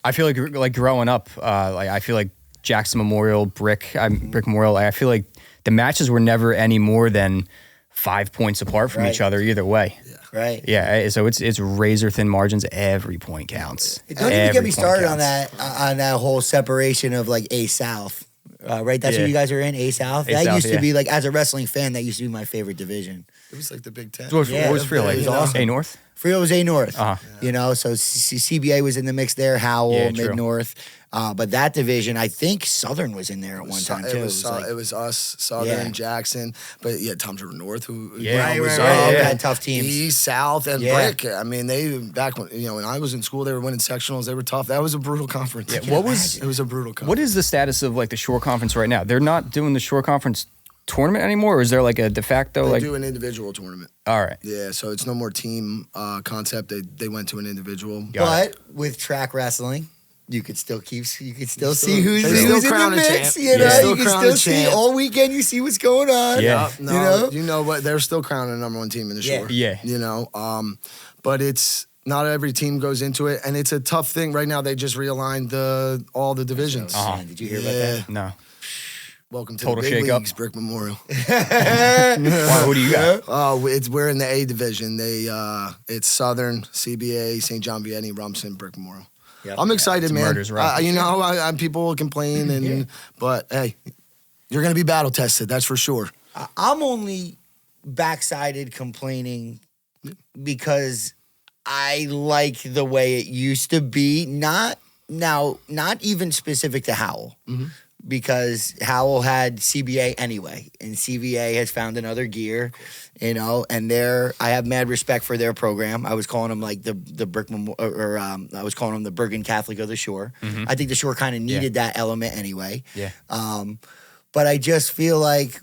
I feel like growing up, I feel like Jackson Memorial, Brick Memorial. I feel like the matches were never any more than 5 points apart from each other either way. Yeah. Right. Yeah. So it's razor thin margins. Every point counts. Don't even get me started on that whole separation of like A South. Right, that's what you guys are in, A South. That used to be like, as a wrestling fan, that used to be my favorite division. It was like the Big Ten. What was Frio like? It was awesome. A North? Frio was A North. Uh-huh. You know, so CBA was in the mix there, Howell, Mid North. But that division, I think Southern was in there at one time too. It was us, Southern, Jackson, but Tom's River North, who had tough teams. East, South, and Brick. I mean, they back when I was in school, they were winning sectionals. They were tough. That was a brutal conference. Yeah, it was a brutal conference. What is the status of like the Shore Conference right now? They're not doing the Shore Conference tournament anymore, or is there like a de facto they do an individual tournament? All right. Yeah, so it's no more team concept. They went to an individual. But with track wrestling, you could still see who's in the mix. Champ. You know, you can still see all weekend. You see what's going on. Yeah, you know what? They're still crowning the number one team in the Shore. Yeah, you know, but it's not every team goes into it, and it's a tough thing right now. They just realigned all the divisions. Did you hear about that? No. Welcome to Total the big shake-up. leagues, Brick Memorial. Who do you got? We're in the A division. It's Southern, CBA, St. John Vianney, Rumson, Brick Memorial. Yep. I'm excited, man. You know, people will complain, but hey, you're going to be battle tested. That's for sure. I'm only backsided complaining because I like the way it used to be. Not even specific to Howell. Mm-hmm. Because Howell had CBA anyway, and CBA has found another gear, you know. And I have mad respect for their program. I was calling them like the Brick, I was calling them the Bergen Catholic of the Shore. Mm-hmm. I think the Shore kind of needed that element anyway. Yeah. But I just feel like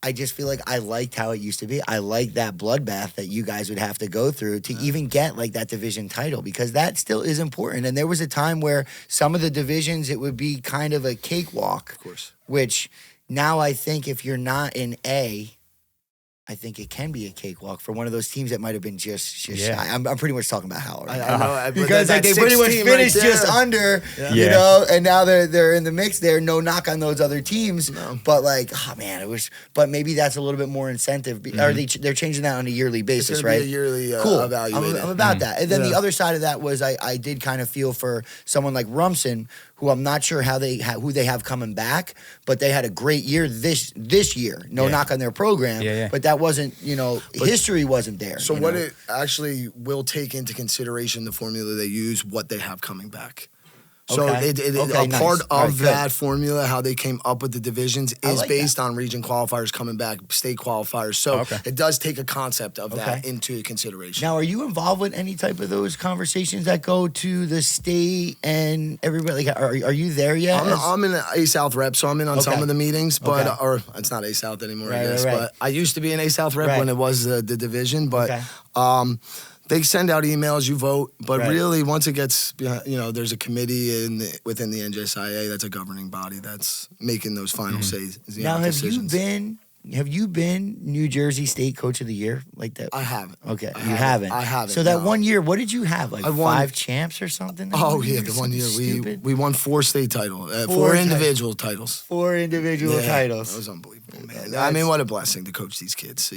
I liked how it used to be. I like that bloodbath that you guys would have to go through to even get like that division title, because that still is important. And there was a time where some of the divisions, it would be kind of a cakewalk. Of course. Which now I think if you're not in A, I think it can be a cakewalk for one of those teams that might have been just shy. I'm pretty much talking about Howell right now. Because like, they pretty much finished just under, you know, and now they're in the mix there. No knock on those other teams, but like, oh man, but maybe that's a little bit more incentive. Or they're changing that on a yearly basis, right? Be a yearly evaluated. I'm about that. And then the other side of that was I did kind of feel for someone like Rumson, who I'm not sure who they have coming back, but they had a great year this year. No knock on their program, but that wasn't, history wasn't there. So what it actually will take into consideration the formula they use, what they have coming back. So part of that formula, how they came up with the divisions, is based on region qualifiers coming back, state qualifiers. So it does take a concept of that into consideration. Now, are you involved with any type of those conversations that go to the state and everybody? Like, are you there yet? I'm in an A South rep, so I'm in on some of the meetings, but or it's not A South anymore, I guess. But I used to be an A South rep when it was the division, but. They send out emails, you vote, but really once it gets, there's a committee within the NJSIA that's a governing body that's making those final says. Now, have you been New Jersey State Coach of the Year like that? I haven't. Okay, you haven't. I haven't. So that 1 year, what did you have? Like 5 champs or something? Oh yeah, the 1 year we won 4 state titles, 4 individual titles. 4 individual titles. That was unbelievable, man. I mean, what a blessing to coach these kids.